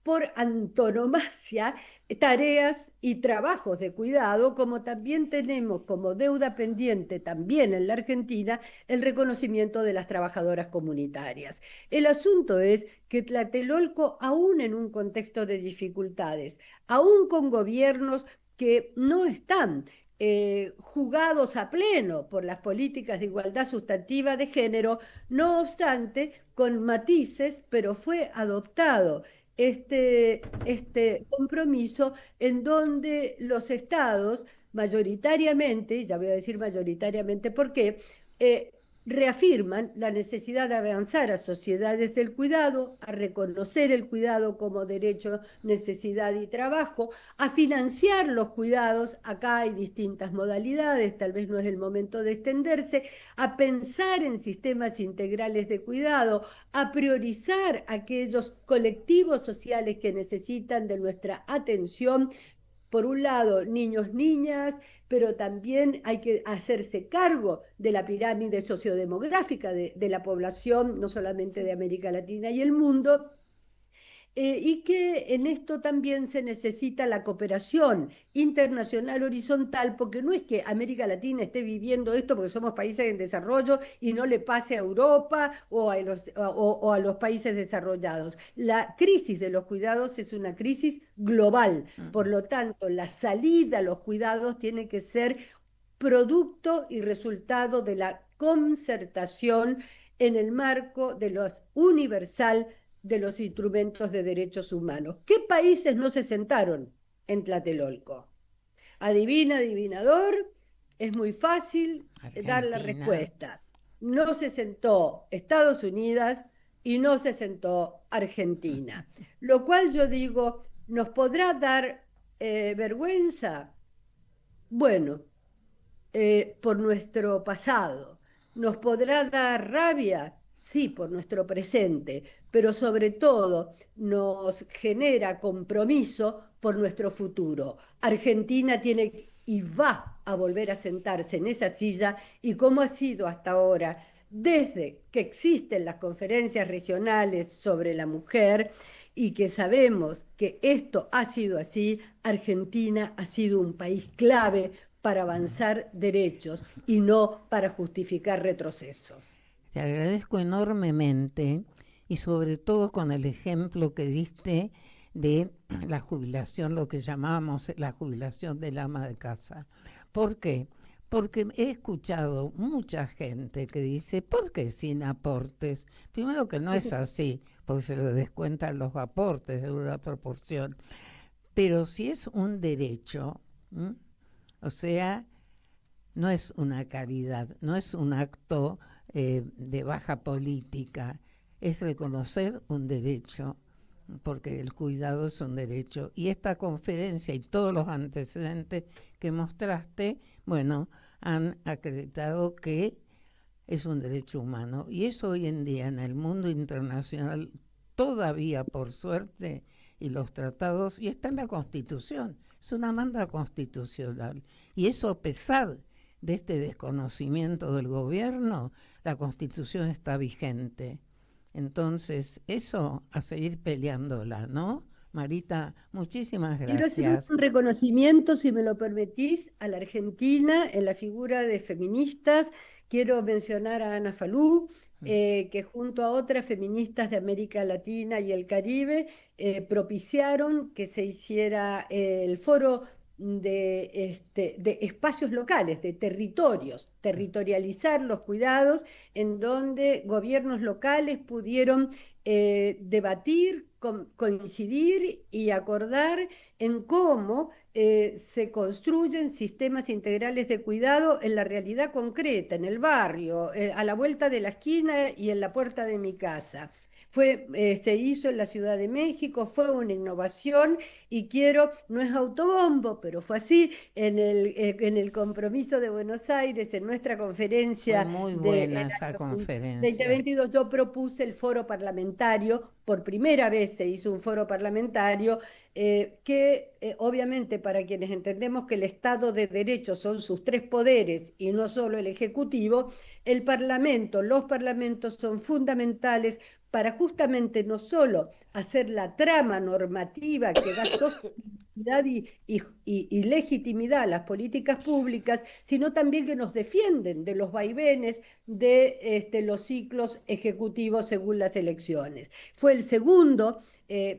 por antonomasia tareas y trabajos de cuidado, como también tenemos como deuda pendiente también en la Argentina el reconocimiento de las trabajadoras comunitarias. El asunto es que Tlatelolco, aún en un contexto de dificultades, aún con gobiernos que no están jugados a pleno por las políticas de igualdad sustantiva de género, no obstante, con matices, pero fue adoptado este compromiso en donde los estados mayoritariamente, ya voy a decir mayoritariamente por qué, reafirman la necesidad de avanzar a sociedades del cuidado, a reconocer el cuidado como derecho, necesidad y trabajo, a financiar los cuidados. Acá hay distintas modalidades, tal vez no es el momento de extenderse, a pensar en sistemas integrales de cuidado, a priorizar aquellos colectivos sociales que necesitan de nuestra atención. Por un lado, niños, niñas, pero también hay que hacerse cargo de la pirámide sociodemográfica de la población, no solamente de América Latina y el mundo, y que en esto también se necesita la cooperación internacional horizontal, porque no es que América Latina esté viviendo esto porque somos países en desarrollo y no le pase a Europa o a los países desarrollados. La crisis de los cuidados es una crisis global, por lo tanto, la salida a los cuidados tiene que ser producto y resultado de la concertación en el marco de lo universal de los instrumentos de derechos humanos. ¿Qué países no se sentaron en Tlatelolco? Adivina, adivinador, es muy fácil dar la respuesta. no se sentó Estados Unidos y no se sentó Argentina. Lo cual yo digo, ¿nos podrá dar vergüenza? Bueno, por nuestro pasado. ¿Nos podrá dar rabia? Sí, por nuestro presente, pero sobre todo nos genera compromiso por nuestro futuro. Argentina tiene y va a volver a sentarse en esa silla, y como ha sido hasta ahora, desde que existen las conferencias regionales sobre la mujer, y que sabemos que esto ha sido así, Argentina ha sido un país clave para avanzar derechos y no para justificar retrocesos. Te agradezco enormemente, y sobre todo con el ejemplo que diste de la jubilación, lo que llamamos la jubilación del ama de casa. ¿Por qué? Porque he escuchado mucha gente que dice, ¿por qué sin aportes? Primero que no es así, porque se le descuentan los aportes de una proporción. Pero si es un derecho, o sea, no es una caridad, no es un acto de baja política, es reconocer un derecho, porque el cuidado es un derecho. Y esta conferencia y todos los antecedentes que mostraste, bueno, han acreditado que es un derecho humano. Y eso hoy en día en el mundo internacional todavía, por suerte, y los tratados, y está en la Constitución, es una manda constitucional. Y eso, a pesar de este desconocimiento del gobierno, la Constitución está vigente. Entonces, eso a seguir peleándola, ¿no? Marita, muchísimas gracias. Quiero hacer un reconocimiento, si me lo permitís, a la Argentina en la figura de feministas. Quiero mencionar a Ana Falú, que junto a otras feministas de América Latina y el Caribe propiciaron que se hiciera el foro de espacios locales, de territorios, territorializar los cuidados, en donde gobiernos locales pudieron debatir, coincidir y acordar en cómo se construyen sistemas integrales de cuidado en la realidad concreta, en el barrio, a la vuelta de la esquina y en la puerta de mi casa. Se hizo en la Ciudad de México, fue una innovación, y no es autobombo, pero fue así, en el compromiso de Buenos Aires, en nuestra conferencia. Fue muy buena esa conferencia. 2022 yo propuse el foro parlamentario, por primera vez se hizo un foro parlamentario, obviamente para quienes entendemos que el Estado de Derecho son sus tres poderes y no solo el Ejecutivo, los parlamentos son fundamentales para justamente no solo hacer la trama normativa que da sostenibilidad y legitimidad a las políticas públicas, sino también que nos defienden de los vaivenes de los ciclos ejecutivos según las elecciones. Fue el segundo,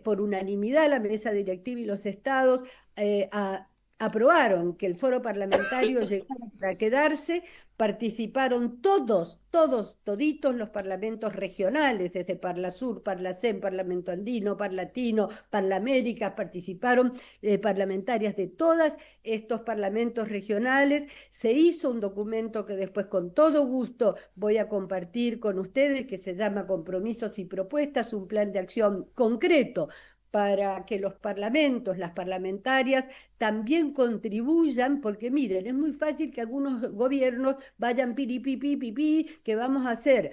por unanimidad, la mesa directiva y los estados aprobaron que el foro parlamentario llegara para quedarse. Participaron toditos los parlamentos regionales, desde Parlasur, Parlacén, Parlamento Andino, Parlatino, Parlamérica, participaron parlamentarias de todos estos parlamentos regionales. Se hizo un documento que después con todo gusto voy a compartir con ustedes, que se llama Compromisos y Propuestas, un plan de acción concreto para que los parlamentos, las parlamentarias, también contribuyan, porque miren, es muy fácil que algunos gobiernos vayan pipí, que vamos a hacer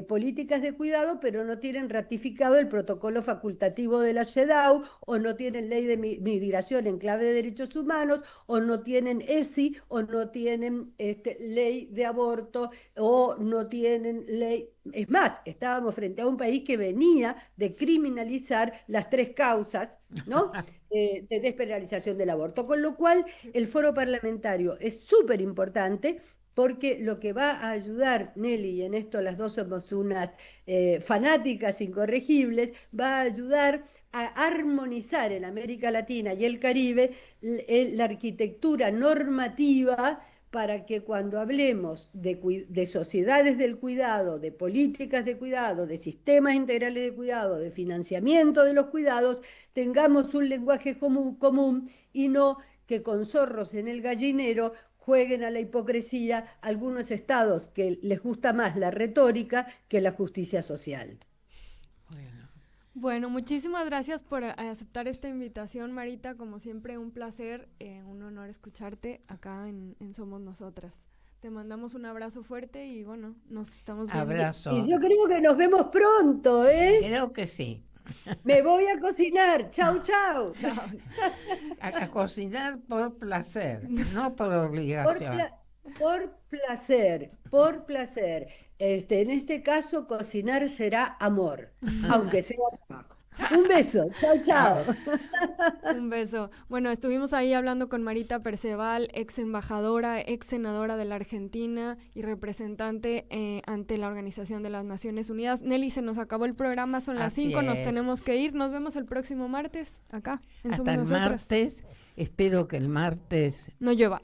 políticas de cuidado, pero no tienen ratificado el protocolo facultativo de la CEDAW, o no tienen ley de migración en clave de derechos humanos, o no tienen ESI, o no tienen ley de aborto, o no tienen ley. Es más, estábamos frente a un país que venía de criminalizar las tres causas, ¿no? De despenalización del aborto, con lo cual el foro parlamentario es súper importante, porque lo que va a ayudar, Nelly, y en esto las dos somos unas fanáticas incorregibles, va a ayudar a armonizar en América Latina y el Caribe la arquitectura normativa, para que cuando hablemos de sociedades del cuidado, de políticas de cuidado, de sistemas integrales de cuidado, de financiamiento de los cuidados, tengamos un lenguaje común y no que con zorros en el gallinero jueguen a la hipocresía algunos estados que les gusta más la retórica que la justicia social. Bueno, muchísimas gracias por aceptar esta invitación, Marita. Como siempre, un placer, un honor escucharte acá en Somos Nosotras. Te mandamos un abrazo fuerte y bueno, nos estamos viendo. Abrazo. Y yo creo que nos vemos pronto, ¿eh? Creo que sí. Me voy a cocinar. Chau, chau. A cocinar por placer, no por obligación. Por placer, por placer. En este caso, cocinar será amor, aunque sea trabajo. Un beso, chao, chao. Un beso. Bueno, estuvimos ahí hablando con Marita Perceval, ex embajadora, ex senadora de la Argentina y representante ante la Organización de las Naciones Unidas. Nelly, se nos acabó el programa, son las 5, nos tenemos que ir. Nos vemos el próximo martes acá en Hasta Somos el Nosotras. martes, espero que el martes no llueva.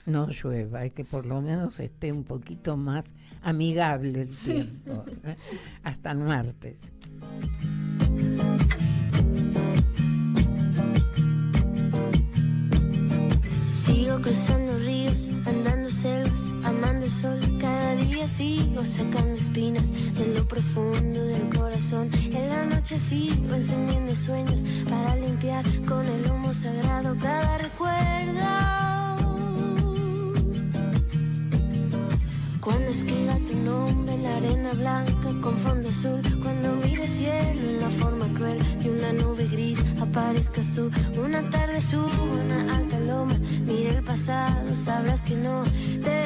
No llueva, y que por lo menos esté un poquito más amigable el tiempo. Hasta el martes. Sigo cruzando ríos, andando selvas, amando el sol. Cada día sigo sacando espinas de lo profundo del corazón. En la noche sigo encendiendo sueños para limpiar con el humo sagrado cada recuerdo. Cuando escriba tu nombre en la arena blanca con fondo azul, cuando mire el cielo en la forma cruel de una nube gris, aparezcas tú. Una tarde subo una alta loma, mire el pasado, sabrás que no te